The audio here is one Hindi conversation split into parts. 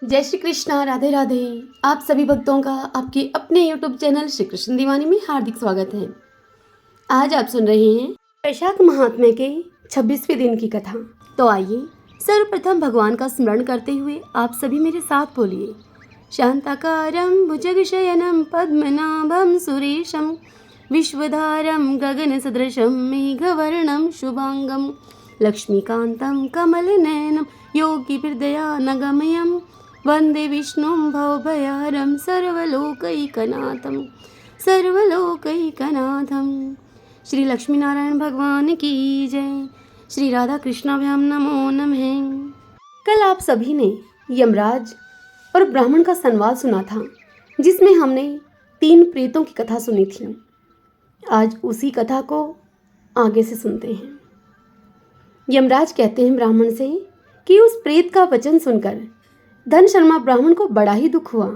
जय श्री कृष्णा, राधे राधे। आप सभी भक्तों का आपके अपने YouTube चैनल श्री कृष्ण दीवानी में हार्दिक स्वागत है। आज आप सुन रहे हैं वैशाख महात्म्य के 26वें दिन की कथा। तो आइए सर्वप्रथम भगवान का स्मरण करते हुए आप सभी मेरे साथ बोलिए। शांताकारं भुजगशयनं पद्मनाभं सुरेशं विश्वधारं गगनसदृशं मेघवर्णं शुभांगं लक्ष्मीकान्तं कमलनयनं योगिभिर्दयानगम्यं वंदे विष्णुं भवभयहरं सर्वलोकैकनाथं। श्री लक्ष्मी नारायण भगवान की जय। श्री राधा कृष्णाभ्याम नमो नमः। कल आप सभी ने यमराज और ब्राह्मण का संवाद सुना था, जिसमें हमने 3 प्रेतों की कथा सुनी थी। आज उसी कथा को आगे से सुनते हैं। यमराज कहते हैं ब्राह्मण से कि उस प्रेत का वचन सुनकर धन शर्मा ब्राह्मण को बड़ा ही दुख हुआ।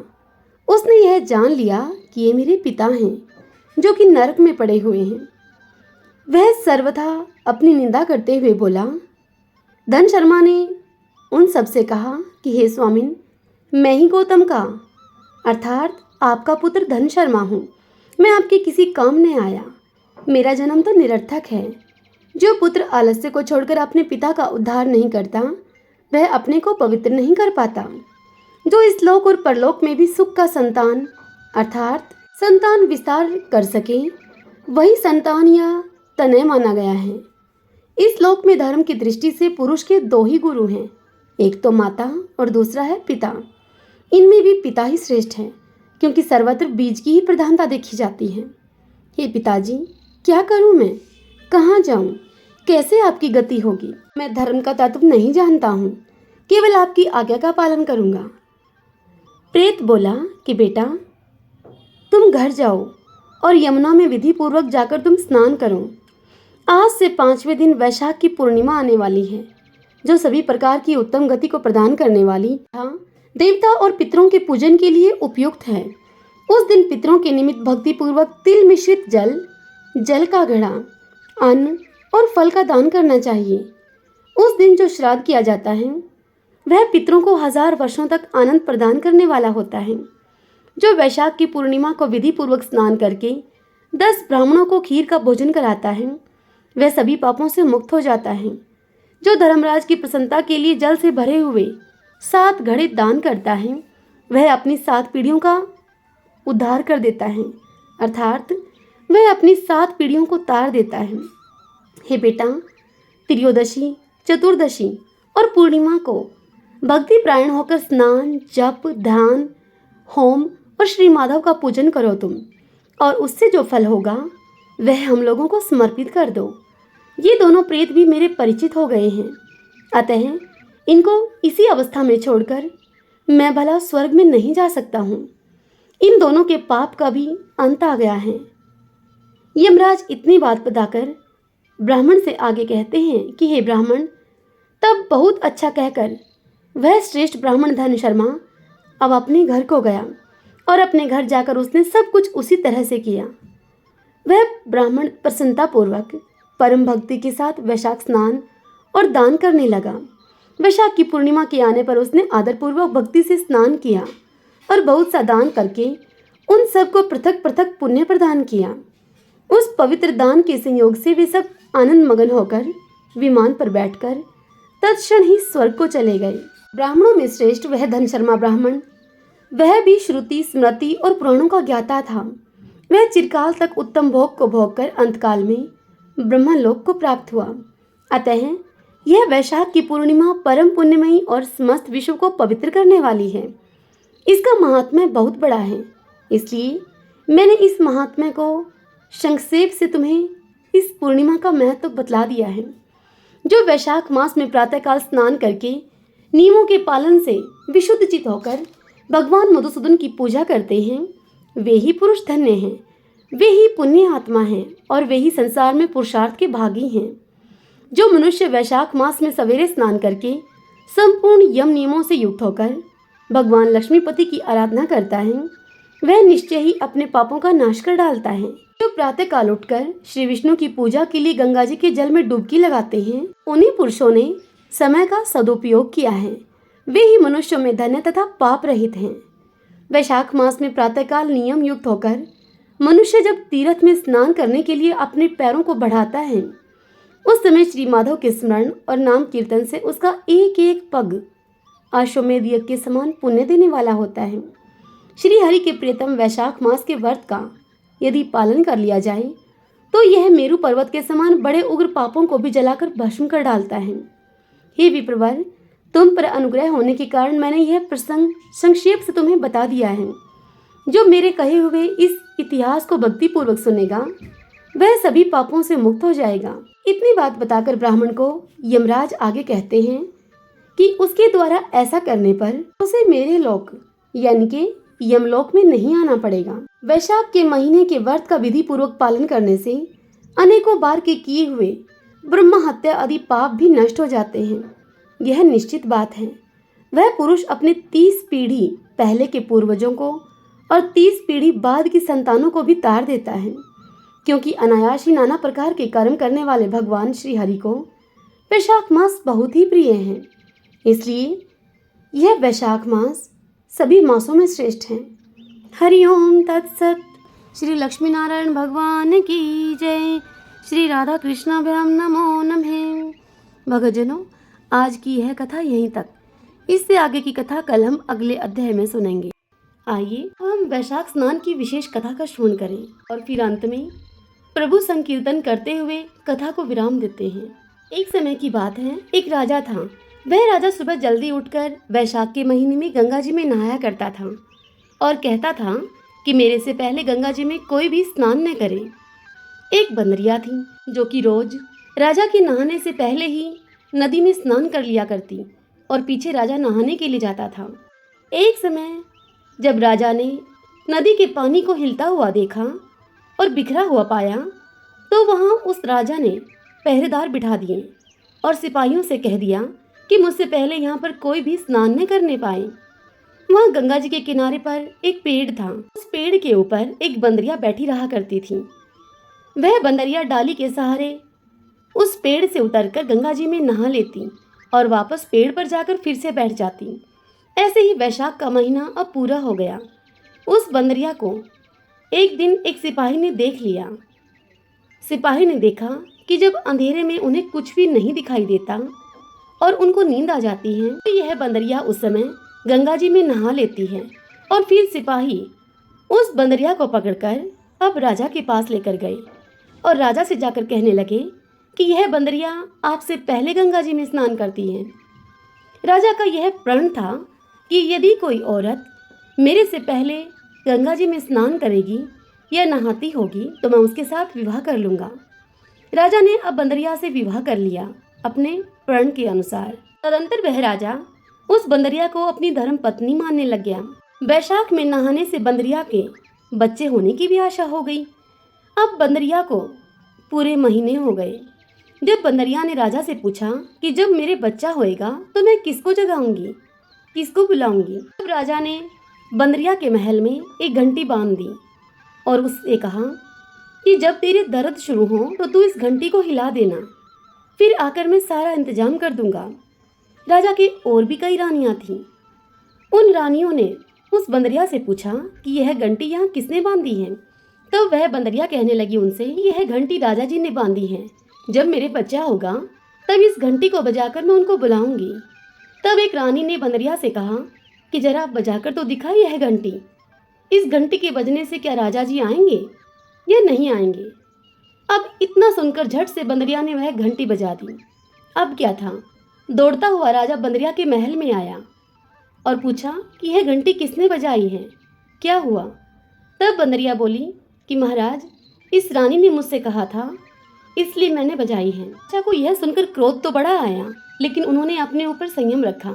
उसने यह जान लिया कि ये मेरे पिता हैं जो कि नरक में पड़े हुए हैं। वह सर्वथा अपनी निंदा करते हुए बोला। धन शर्मा ने उन सबसे कहा कि हे स्वामिन, मैं ही गौतम का अर्थात आपका पुत्र धन शर्मा हूँ। मैं आपके किसी काम नहीं आया। मेरा जन्म तो निरर्थक है। जो पुत्र आलस्य को छोड़कर अपने पिता का उद्धार नहीं करता, वह अपने को पवित्र नहीं कर पाता। जो इस लोक और परलोक में भी सुख का संतान अर्थात संतान विस्तार कर सके, वही संतान या तनय माना गया है। इस लोक में धर्म की दृष्टि से पुरुष के 2 ही गुरु हैं, एक तो माता और दूसरा है पिता। इनमें भी पिता ही श्रेष्ठ है, क्योंकि सर्वत्र बीज की ही प्रधानता देखी जाती है। हे पिताजी, क्या करूं मैं? कहाँ जाऊं? कैसे आपकी गति होगी? मैं धर्म का तत्व नहीं जानता हूँ, केवल आपकी आज्ञा का पालन करूंगा। प्रेत बोला कि बेटा, तुम घर जाओ और यमुना में विधि पूर्वक जाकर तुम स्नान करो। आज से 5वें दिन वैशाख की पूर्णिमा आने वाली है, जो सभी प्रकार की उत्तम गति को प्रदान करने वाली देवता और पितरों के पूजन के लिए उपयुक्त है। उस दिन पितरों के निमित्त भक्ति पूर्वक तिल मिश्रित जल का घड़ा, अन्न और फल का दान करना चाहिए। उस दिन जो श्राद्ध किया जाता है, वह पितरों को 1000 वर्षों तक आनंद प्रदान करने वाला होता है। जो वैशाख की पूर्णिमा को विधि पूर्वक स्नान करके 10 ब्राह्मणों को खीर का भोजन कराता है, वह सभी पापों से मुक्त हो जाता है। जो धर्मराज की प्रसन्नता के लिए जल से भरे हुए 7 घड़े दान करता है, वह अपनी 7 पीढ़ियों का उद्धार कर देता है, अर्थात वह अपनी 7 पीढ़ियों को तार देता है। हे बेटा, त्रयोदशी, चतुर्दशी और पूर्णिमा को भक्ति प्रायण होकर स्नान, जप, ध्यान, होम और श्री माधव का पूजन करो तुम, और उससे जो फल होगा वह हम लोगों को समर्पित कर दो। ये दोनों प्रेत भी मेरे परिचित हो गए हैं, अतः इनको इसी अवस्था में छोड़कर मैं भला स्वर्ग में नहीं जा सकता हूँ। इन दोनों के पाप का भी अंत आ गया है। यमराज इतनी बात बताकर ब्राह्मण से आगे कहते हैं कि हे ब्राह्मण, तब बहुत अच्छा कहकर वह श्रेष्ठ ब्राह्मण धन शर्मा अब अपने घर को गया, और अपने घर जाकर उसने सब कुछ उसी तरह से किया। वह ब्राह्मण प्रसन्नता पूर्वक परम भक्ति के साथ वैशाख स्नान और दान करने लगा। वैशाख की पूर्णिमा के आने पर उसने आदरपूर्वक भक्ति से स्नान किया और बहुत सा दान करके उन सबको पृथक पृथक पुण्य प्रदान किया। उस पवित्र दान के संयोग से वे सब आनंद मगन होकर विमान पर बैठकर तत्क्षण ही स्वर्ग को चले गए। ब्राह्मणों में श्रेष्ठ वह धन शर्मा ब्राह्मण, वह भी श्रुति, स्मृति और पुराणों का ज्ञाता था। वह चिरकाल तक उत्तम भोग को भोगकर अंतकाल में ब्रह्मलोक को प्राप्त हुआ। अतः यह वैशाख की पूर्णिमा परम पुण्यमयी और समस्त विश्व को पवित्र करने वाली है। इसका महात्म्य बहुत बड़ा है, इसलिए मैंने इस महात्म्य को संक्षेप से तुम्हें इस पूर्णिमा का महत्व बतला दिया है। जो वैशाख मास में प्रातःकाल स्नान करके नियमों के पालन से विशुद्ध चित होकर भगवान मधुसूदन की पूजा करते हैं, वे ही पुरुष धन्य हैं, वे ही पुण्य आत्मा हैं, और वे ही संसार में पुरुषार्थ के भागी हैं। जो मनुष्य वैशाख मास में सवेरे स्नान करके संपूर्ण यम नियमों से युक्त होकर भगवान लक्ष्मीपति की आराधना करता है, वह निश्चय ही अपने पापों का नाश कर डालता है। जो प्रातः काल उठकर श्री विष्णु की पूजा के लिए गंगा जी के जल में डुबकी लगाते हैं, उन्हीं पुरुषों ने समय का सदुपयोग किया है। वे ही मनुष्यों में धन्य तथा पाप रहित हैं। वैशाख मास में प्रातःकाल नियम युक्त होकर मनुष्य जब तीर्थ में स्नान करने के लिए अपने पैरों को बढ़ाता है, उस समय श्री माधव के स्मरण और नाम कीर्तन से उसका एक एक पग अश्वमेध यज्ञ के समान पुण्य देने वाला होता है। श्री हरि के प्रियतम वैशाख मास के व्रत का यदि पालन कर लिया जाए तो यह मेरु पर्वत के समान बड़े उग्र पापों को भी जलाकर भस्म कर डालता है। हे विप्रवर, तुम पर अनुग्रह होने के कारण मैंने यह प्रसंग संक्षेप से तुम्हें बता दिया है। जो मेरे कहे हुए इस इतिहास को भक्ति पूर्वक सुनेगा वह सभी पापों से मुक्त हो जाएगा। इतनी बात बताकर ब्राह्मण को यमराज आगे कहते हैं कि उसके द्वारा ऐसा करने पर उसे मेरे लोक यानी कि यमलोक में नहीं आना पड़ेगा। वैशाख के महीने के व्रत का विधि पूर्वक पालन करने से अनेकों बार के किए हुए ब्रह्म हत्या आदि पाप भी नष्ट हो जाते हैं। यह निश्चित बात है। वह पुरुष अपने 30 पीढ़ी पहले के पूर्वजों को और 30 पीढ़ी बाद की संतानों को भी तार देता है, क्योंकि अनायास ही नाना प्रकार के कर्म करने वाले भगवान श्री हरि को वैशाख मास बहुत ही प्रिय है। इसलिए यह वैशाख मास सभी मासों में श्रेष्ठ है। हरिओम तत्सत। श्री लक्ष्मी नारायण भगवान की जय। श्री राधा कृष्णाभ्याम नमो नमः। भक्तजनों, आज की यह कथा यहीं तक। इससे आगे की कथा कल हम अगले अध्याय में सुनेंगे। आइए हम वैशाख स्नान की विशेष कथा का श्रवण करें और फिर अंत में प्रभु संकीर्तन करते हुए कथा को विराम देते हैं। एक समय की बात है, एक राजा था। वह राजा सुबह जल्दी उठकर वैशाख के महीने में गंगा जी में नहाया करता था और कहता था कि मेरे से पहले गंगा जी में कोई भी स्नान न करे। एक बंदरिया थी जो कि रोज राजा के नहाने से पहले ही नदी में स्नान कर लिया करती और पीछे राजा नहाने के लिए जाता था। एक समय जब राजा ने नदी के पानी को हिलता हुआ देखा और बिखरा हुआ पाया तो वहाँ उस राजा ने पहरेदार बिठा दिए और सिपाहियों से कह दिया कि मुझसे पहले यहाँ पर कोई भी स्नान न करने पाए। वहाँ गंगा जी के किनारे पर एक पेड़ था। उस पेड़ के ऊपर एक बंदरिया बैठी रहा करती थी। वह बंदरिया डाली के सहारे उस पेड़ से उतरकर गंगा जी में नहा लेती और वापस पेड़ पर जाकर फिर से बैठ जाती। ऐसे ही वैशाख का महीना अब पूरा हो गया। उस बंदरिया को एक दिन एक सिपाही ने देख लिया। सिपाही ने देखा कि जब अंधेरे में उन्हें कुछ भी नहीं दिखाई देता और उनको नींद आ जाती है तो यह बंदरिया उस समय गंगा जी में नहा लेती है। और फिर सिपाही उस बंदरिया को पकड़कर अब राजा के पास लेकर गए और राजा से जाकर कहने लगे कि यह बंदरिया आपसे पहले गंगा जी में स्नान करती है। राजा का यह प्रण था कि यदि कोई औरत मेरे से पहले गंगा जी में स्नान करेगी या नहाती होगी तो मैं उसके साथ विवाह कर लूँगा। राजा ने अब बंदरिया से विवाह कर लिया अपने प्रण के अनुसार। तदंतर वह राजा उस बंदरिया को अपनी धर्म पत्नी मानने लग गया। वैशाख में नहाने से बंदरिया के बच्चे होने की भी आशा हो गई। अब बंदरिया को पूरे महीने हो गए। जब बंदरिया ने राजा से पूछा कि जब मेरे बच्चा होएगा तो मैं किसको जगाऊंगी, किसको बुलाऊंगी। तब राजा ने बंदरिया के महल में एक घंटी बांध दी और उससे कहा कि जब तेरे दर्द शुरू हो तो तू इस घंटी को हिला देना, फिर आकर मैं सारा इंतजाम कर दूंगा। राजा की और भी कई रानियां थीं। उन रानियों ने उस बंदरिया से पूछा कि यह घंटी यहाँ किसने बांधी है। तो वह बंदरिया कहने लगी उनसे, यह घंटी राजा जी ने बांधी है। जब मेरे बच्चा होगा तब इस घंटी को बजाकर मैं उनको बुलाऊंगी। तब एक रानी ने बंदरिया से कहा कि जरा बजाकर तो दिखा यह घंटी। इस घंटी के बजने से क्या राजा जी आएंगे या नहीं आएंगे। अब इतना सुनकर झट से बंदरिया ने वह घंटी बजा दी। अब क्या था, दौड़ता हुआ राजा बंदरिया के महल में आया और पूछा कि यह घंटी किसने बजाई है, क्या हुआ। तब बंदरिया बोली कि महाराज, इस रानी ने मुझसे कहा था इसलिए मैंने बजाई है। राजा को यह सुनकर क्रोध तो बड़ा आया, लेकिन उन्होंने अपने ऊपर संयम रखा।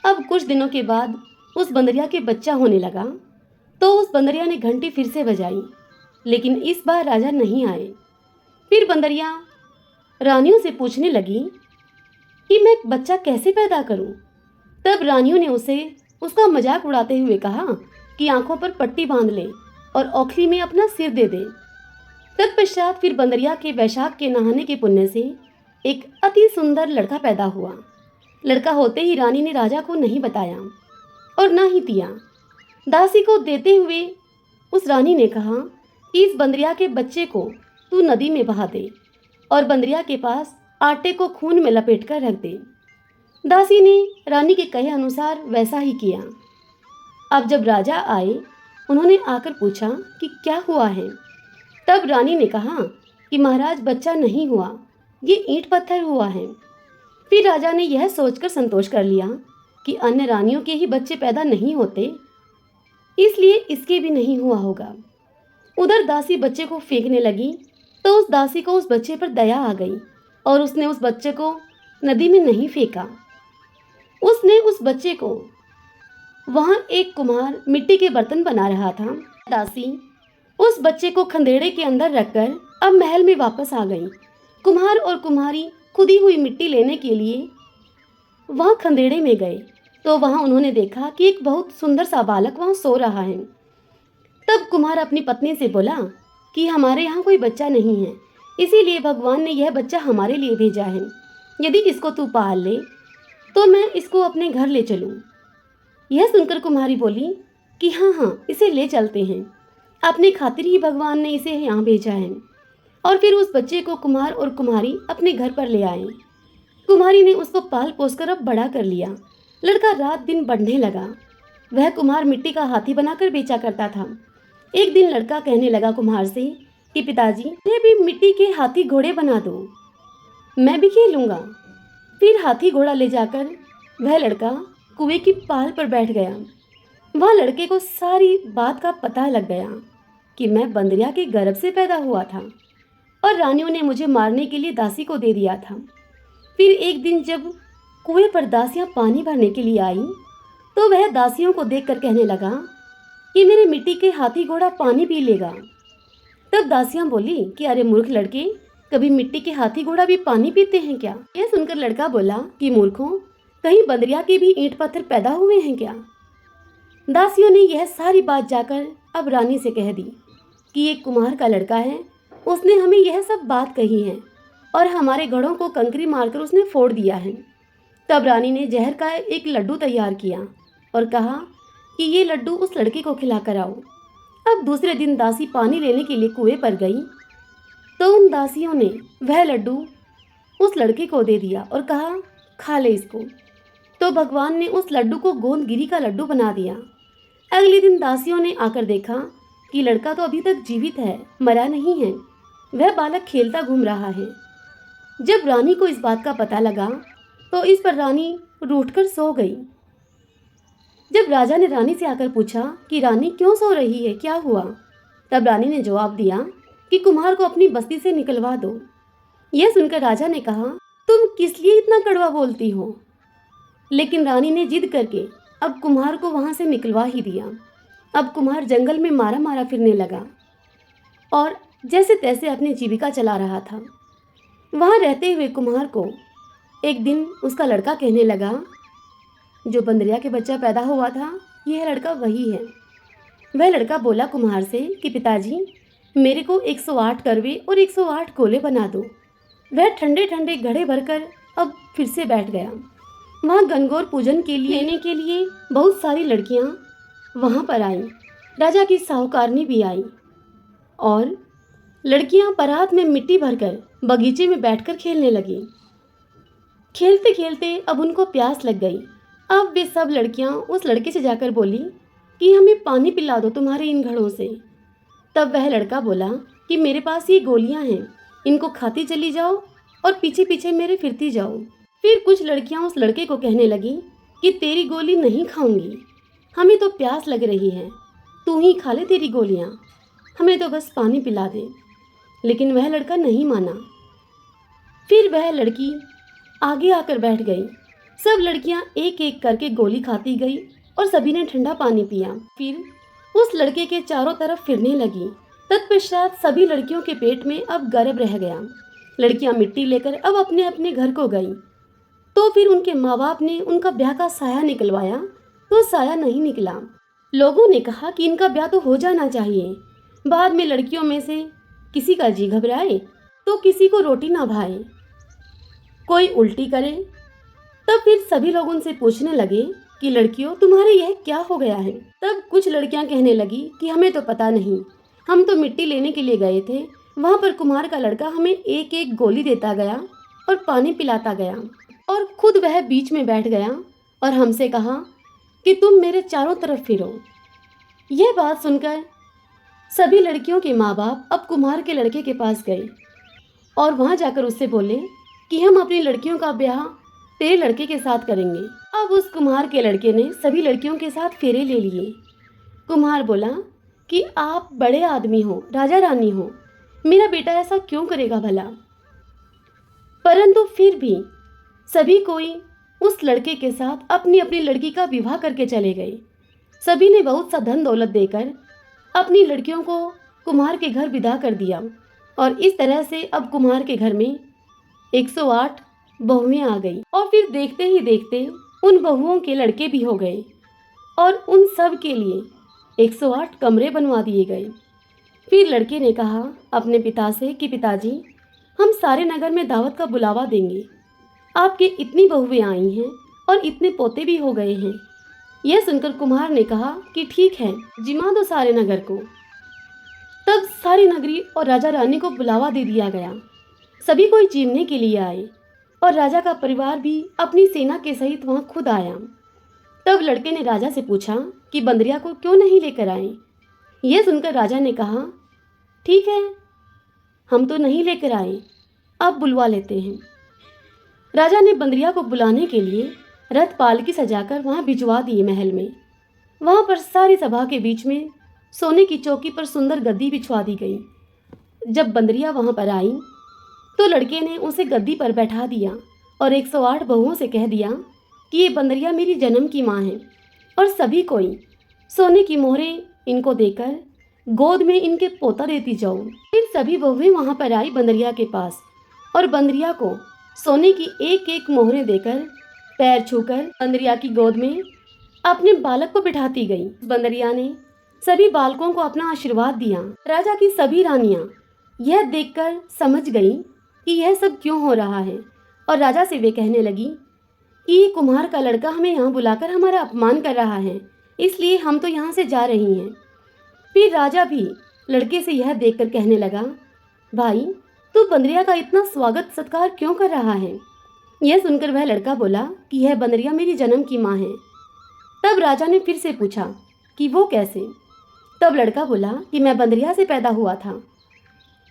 अब कुछ दिनों के बाद उस बंदरिया के बच्चा होने लगा तो उस बंदरिया ने घंटी फिर से बजाई, लेकिन इस बार राजा नहीं आए। फिर बंदरिया रानियों से पूछने लगी कि मैं बच्चा कैसे पैदा करूं। तब रानियों ने उसे उसका मजाक उड़ाते हुए कहा कि आंखों पर पट्टी बांध ले और ओखली में अपना सिर दे दे। तत्पश्चात फिर बंदरिया के वैशाख के नहाने के पुण्य से एक अति सुंदर लड़का पैदा हुआ। लड़का होते ही रानी ने राजा को नहीं बताया और ना ही दिया। दासी को देते हुए उस रानी ने कहा कि इस बंदरिया के बच्चे को तू नदी में बहा दे और बंदरिया के पास आटे को खून में लपेट कर रख दे। दासी ने रानी के कहे अनुसार वैसा ही किया। अब जब राजा आए, उन्होंने आकर पूछा कि क्या हुआ है। तब रानी ने कहा कि महाराज, बच्चा नहीं हुआ, ये ईंट पत्थर हुआ है। फिर राजा ने यह सोचकर संतोष कर लिया कि अन्य रानियों के ही बच्चे पैदा नहीं होते, इसलिए इसके भी नहीं हुआ होगा। उधर दासी बच्चे को फेंकने लगी तो उस दासी को उस बच्चे पर दया आ गई और उसने उस बच्चे को नदी में नहीं फेंका। उसने उस बच्चे को, वहां एक कुम्हार मिट्टी के बर्तन बना रहा था, दासी उस बच्चे को खंदेड़े के अंदर रखकर अब महल में वापस आ गई। कुम्हार और कुम्हारी खुदी हुई मिट्टी लेने के लिए वहां खंदेड़े में गए तो वहां उन्होंने देखा कि एक बहुत सुंदर सा बालक वहां सो रहा है। तब कुम्हार अपनी पत्नी से बोला कि हमारे यहाँ कोई बच्चा नहीं है, इसीलिए भगवान ने यह बच्चा हमारे लिए भेजा है। यदि इसको तू पाल ले तो मैं इसको अपने घर ले चलूँ। यह सुनकर कुम्हारी बोली कि हाँ हाँ, इसे ले चलते हैं, अपने खातिर ही भगवान ने इसे यहाँ भेजा है। और फिर उस बच्चे को कुम्हार और कुम्हारी अपने घर पर ले आए। कुम्हारी ने उसको पाल पोस कर अब बड़ा कर लिया। लड़का रात दिन बढ़ने लगा। वह कुम्हार मिट्टी का हाथी बनाकर बेचा करता था। एक दिन लड़का कहने लगा कुम्हार से कि पिताजी, मुझे भी मिट्टी के हाथी घोड़े बना दो, मैं भी खेलूंगा। फिर हाथी घोड़ा ले जाकर वह लड़का कुएं की पाल पर बैठ गया। वहाँ लड़के को सारी बात का पता लग गया कि मैं बंदरिया के गर्भ से पैदा हुआ था और रानियों ने मुझे मारने के लिए दासी को दे दिया था। फिर एक दिन जब कुएं पर दासियां पानी भरने के लिए आई तो वह दासियों को देखकर कहने लगा कि मेरे मिट्टी के हाथी घोड़ा पानी पी लेगा। तब दासियां बोली कि अरे मूर्ख लड़के, कभी मिट्टी के हाथी घोड़ा भी पानी पीते हैं क्या? यह सुनकर लड़का बोला कि मूर्खों, कहीं बंदरिया के भी ईंट पत्थर पैदा हुए हैं क्या? दासियों ने यह सारी बात जाकर अब रानी से कह दी कि एक कुम्हार का लड़का है, उसने हमें यह सब बात कही है और हमारे घड़ों को कंकरी मारकर उसने फोड़ दिया है। तब रानी ने जहर का एक लड्डू तैयार किया और कहा कि ये लड्डू उस लड़के को खिलाकर आओ। अब दूसरे दिन दासी पानी लेने के लिए कुएं पर गई तो उन दासियों ने वह लड्डू उस लड़के को दे दिया और कहा खा ले इसको। तो भगवान ने उस लड्डू को गोंदगिरी का लड्डू बना दिया। अगले दिन दासियों ने आकर देखा कि लड़का तो अभी तक जीवित है, मरा नहीं है, वह बालक खेलता घूम रहा है। जब रानी को इस बात का पता लगा तो इस पर रानी रूठकर सो गई। जब राजा ने रानी से आकर पूछा कि रानी क्यों सो रही है, क्या हुआ? तब रानी ने जवाब दिया कि कुम्हार को अपनी बस्ती से निकलवा दो। यह सुनकर राजा ने कहा, तुम किस लिए इतना कड़वा बोलती हो? लेकिन रानी ने जिद करके अब कुम्हार को वहां से निकलवा ही दिया। अब कुम्हार जंगल में मारा मारा फिरने लगा और जैसे तैसे अपनी जीविका चला रहा था। वहां रहते हुए कुम्हार को एक दिन उसका लड़का कहने लगा, जो बंदरिया के बच्चा पैदा हुआ था, यह लड़का वही है। वह लड़का बोला कुम्हार से कि पिताजी, मेरे को 108 करवे और 108 गोले बना दो। वह ठंडे ठंडे घड़े भरकर अब फिर से बैठ गया। वहाँ गणगौर पूजन के लिए लेने के लिए बहुत सारी लड़कियाँ वहाँ पर आईं। राजा की साहूकारनी भी आई और लड़कियाँ परात में मिट्टी भरकर बगीचे में बैठकर खेलने लगी। खेलते खेलते अब उनको प्यास लग गई। अब वे सब लड़कियाँ उस लड़के से जाकर बोली कि हमें पानी पिला दो तुम्हारे इन घड़ों से। तब वह लड़का बोला कि मेरे पास ये गोलियां हैं, इनको खाती चली जाओ और पीछे पीछे मेरे फिरती जाओ। फिर कुछ लड़कियां उस लड़के को कहने लगी कि तेरी गोली नहीं खाऊंगी, हमें तो प्यास लग रही है, तू ही खा ले तेरी गोलियां, हमें तो बस पानी पिला दे। लेकिन वह लड़का नहीं माना। फिर वह लड़की आगे आकर बैठ गई। सब लड़कियां एक एक करके गोली खाती गई और सभी ने ठंडा पानी पिया। फिर उस लड़के के चारों तरफ फिरने लगी। तत्पश्चात सभी लड़कियों के पेट में अब गर्भ रह गया। लड़कियां मिट्टी लेकर अब अपने अपने घर को गईं। तो फिर उनके माँ बाप ने उनका ब्याह का साया निकलवाया तो साया नहीं निकला। लोगों ने कहा कि इनका ब्याह तो हो जाना चाहिए। बाद में लड़कियों में से किसी का जी घबराए तो किसी को रोटी ना भाए, कोई उल्टी करे तब फिर सभी लोग उनसे पूछने लगे कि लड़कियों, तुम्हारे यह क्या हो गया है। तब कुछ लड़कियां कहने लगी कि हमें तो पता नहीं, हम तो मिट्टी लेने के लिए गए थे, वहां पर कुम्हार का लड़का हमें एक एक गोली देता गया और पानी पिलाता गया और खुद वह बीच में बैठ गया और हमसे कहा कि तुम मेरे चारों तरफ फिरो। यह बात सुनकर सभी लड़कियों के माँ बाप अब कुम्हार के लड़के के पास गए और वहां जाकर उससे बोले कि हम अपनी लड़कियों का ब्याह तेरे लड़के के साथ करेंगे। अब उस कुम्हार के लड़के ने सभी लड़कियों के साथ फेरे ले लिए। कुम्हार बोला कि आप बड़े आदमी हो, राजा रानी हो, मेरा बेटा ऐसा क्यों करेगा भला। परंतु फिर भी सभी कोई उस लड़के के साथ अपनी अपनी लड़की का विवाह करके चले गए। सभी ने बहुत सा धन दौलत देकर अपनी लड़कियों को कुम्हार के घर विदा कर दिया और इस तरह से अब कुम्हार के घर में 108 बहुएं आ गई और फिर देखते ही देखते उन बहुओं के लड़के भी हो गए और उन सब के लिए 108 कमरे बनवा दिए गए। फिर लड़के ने कहा अपने पिता से कि पिताजी, हम सारे नगर में दावत का बुलावा देंगे, आपके इतनी बहुएं आई हैं और इतने पोते भी हो गए हैं। यह सुनकर कुम्हार ने कहा कि ठीक है, जिमा दो सारे नगर को। तब सारी नगरी और राजा रानी को बुलावा दे दिया गया। सभी कोई जीमने के लिए आए और राजा का परिवार भी अपनी सेना के सहित वहां खुद आया। तब लड़के ने राजा से पूछा कि बंदरिया को क्यों नहीं लेकर आए। यह सुनकर राजा ने कहा ठीक है, हम तो नहीं लेकर आए, अब बुलवा लेते हैं। राजा ने बंदरिया को बुलाने के लिए रथ पालकी सजाकर वहां भिजवा दिए महल में। वहां पर सारी सभा के बीच में सोने की चौकी पर सुंदर गद्दी बिछवा दी गई। जब बंदरिया वहां पर आई तो लड़के ने उसे गद्दी पर बैठा दिया और 108 बहुओं से कह दिया कि ये बंदरिया मेरी जन्म की माँ है और सभी कोई सोने की मोहरें इनको देकर गोद में इनके पोता देती जाओ। फिर सभी बहुएं वहां पर आई बंदरिया के पास और बंदरिया को सोने की एक एक मोहरें देकर पैर छूकर बंदरिया की गोद में अपने बालक को बिठाती गई। बंदरिया ने सभी बालकों को अपना आशीर्वाद दिया। राजा की सभी रानियां यह देखकर समझ गई कि यह सब क्यों हो रहा है और राजा से वे कहने लगी कि ये कुम्हार का लड़का हमें यहाँ बुलाकर हमारा अपमान कर रहा है, इसलिए हम तो यहाँ से जा रही हैं। फिर राजा भी लड़के से यह देखकर कहने लगा, भाई तू बंदरिया का इतना स्वागत सत्कार क्यों कर रहा है। यह सुनकर वह लड़का बोला कि यह बंदरिया मेरी जन्म की माँ है। तब राजा ने फिर से पूछा कि वो कैसे। तब लड़का बोला कि मैं बंदरिया से पैदा हुआ था।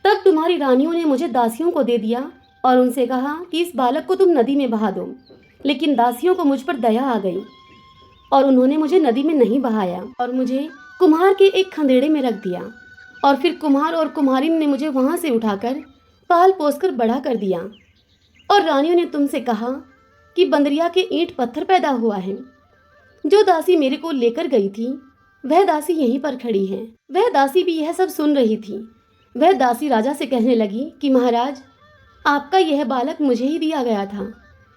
तब तुम्हारी रानियों ने मुझे दासियों को दे दिया और उनसे कहा कि इस बालक को तुम नदी में बहा दो, लेकिन दासियों को मुझ पर दया आ गई और उन्होंने मुझे नदी में नहीं बहाया और मुझे कुम्हार के एक खंदेड़े में रख दिया और फिर कुम्हार और कुम्हारिन ने मुझे वहां से उठाकर पाल पोसकर बड़ा कर दिया। और रानियों ने तुमसे कहा कि बंदरिया के ईंट पत्थर पैदा हुआ है। जो दासी मेरे को लेकर गई थी वह दासी यहीं पर खड़ी है। वह दासी भी यह सब सुन रही थी। वह दासी राजा से कहने लगी कि महाराज, आपका यह बालक मुझे ही दिया गया था,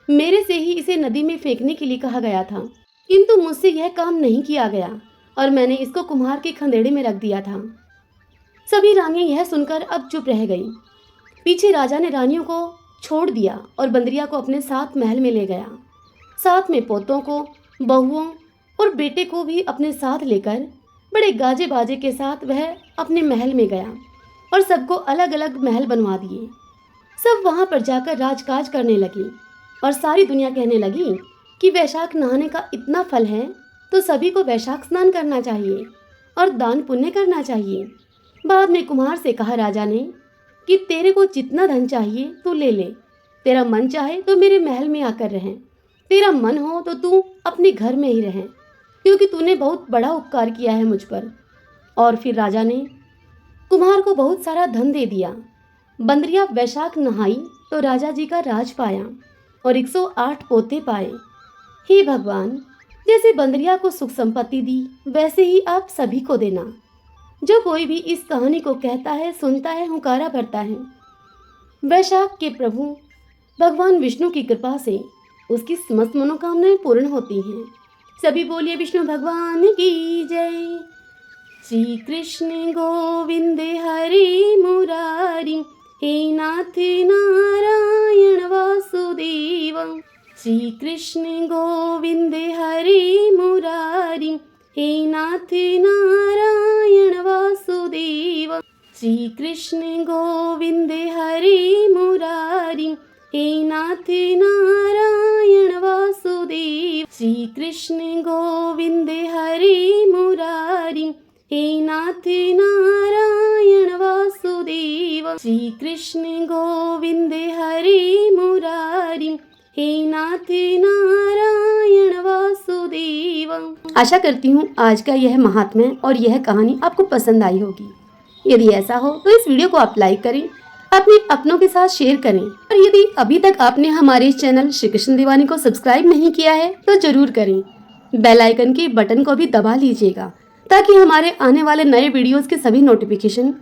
मेरे से ही इसे नदी में फेंकने के लिए कहा गया था, किंतु मुझसे यह काम नहीं किया गया और मैंने इसको कुम्हार के खंदेड़े में रख दिया था। सभी रानियां यह सुनकर अब चुप रह गई। पीछे राजा ने रानियों को छोड़ दिया और बंदरिया को अपने साथ महल में ले गया। साथ में पोतों को, बहुओं और बेटे को भी अपने साथ लेकर बड़े गाजे बाजे के साथ वह अपने महल में गया और सबको अलग अलग महल बनवा दिए। सब वहां पर जाकर राजकाज करने लगी और सारी दुनिया कहने लगी कि वैशाख नहाने का इतना फल है तो सभी को वैशाख स्नान करना चाहिए और दान पुण्य करना चाहिए। बाद में कुम्हार से कहा राजा ने कि तेरे को जितना धन चाहिए तू ले ले, तेरा मन चाहे तो मेरे महल में आकर रहे, तेरा मन हो तो तू अपने घर में ही रहे, क्योंकि तूने बहुत बड़ा उपकार किया है मुझ पर। और फिर राजा ने कुम्हार को बहुत सारा धन दे दिया। बंदरिया वैशाख नहाई तो राजा जी का राज पाया और 108 पोते पाए। हे भगवान, जैसे बंदरिया को सुख संपत्ति दी वैसे ही आप सभी को देना। जो कोई भी इस कहानी को कहता है, सुनता है, हुंकारा भरता है, वैशाख के प्रभु भगवान विष्णु की कृपा से उसकी समस्त मनोकामनाएं पूर्ण होती हैं। सभी बोलिए विष्णु भगवान की जय। श्री कृष्ण गोविंद हरि मुरारी, हे नाथ नारायण वासुदेव। श्री कृष्ण गोविंद हरे मुरारी, हे नाथ नारायण वासुदेव। श्री कृष्ण गोविंद हरे मुरारी, हे नाथ नारायण वासुदेव। श्री कृष्ण गोविंद हरे मुरारी, हे नाथ नारायण वासुदेव। श्री कृष्ण गोविंद हरे मुरारी, हे नाथ नारायण वासुदेव। आशा करती हूँ आज का यह महात्म्य और यह कहानी आपको पसंद आई होगी। यदि ऐसा हो तो इस वीडियो को आप लाइक करें, अपने अपनों के साथ शेयर करें और यदि अभी तक आपने हमारे चैनल श्री कृष्ण दीवानी को सब्सक्राइब नहीं किया है तो जरूर करें। बेल आइकन के बटन को भी दबा लीजिएगा ताकि हमारे आने वाले नए वीडियोस के सभी नोटिफिकेशन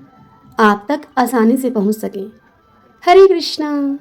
आप तक आसानी से पहुंच सकें। हरे कृष्णा।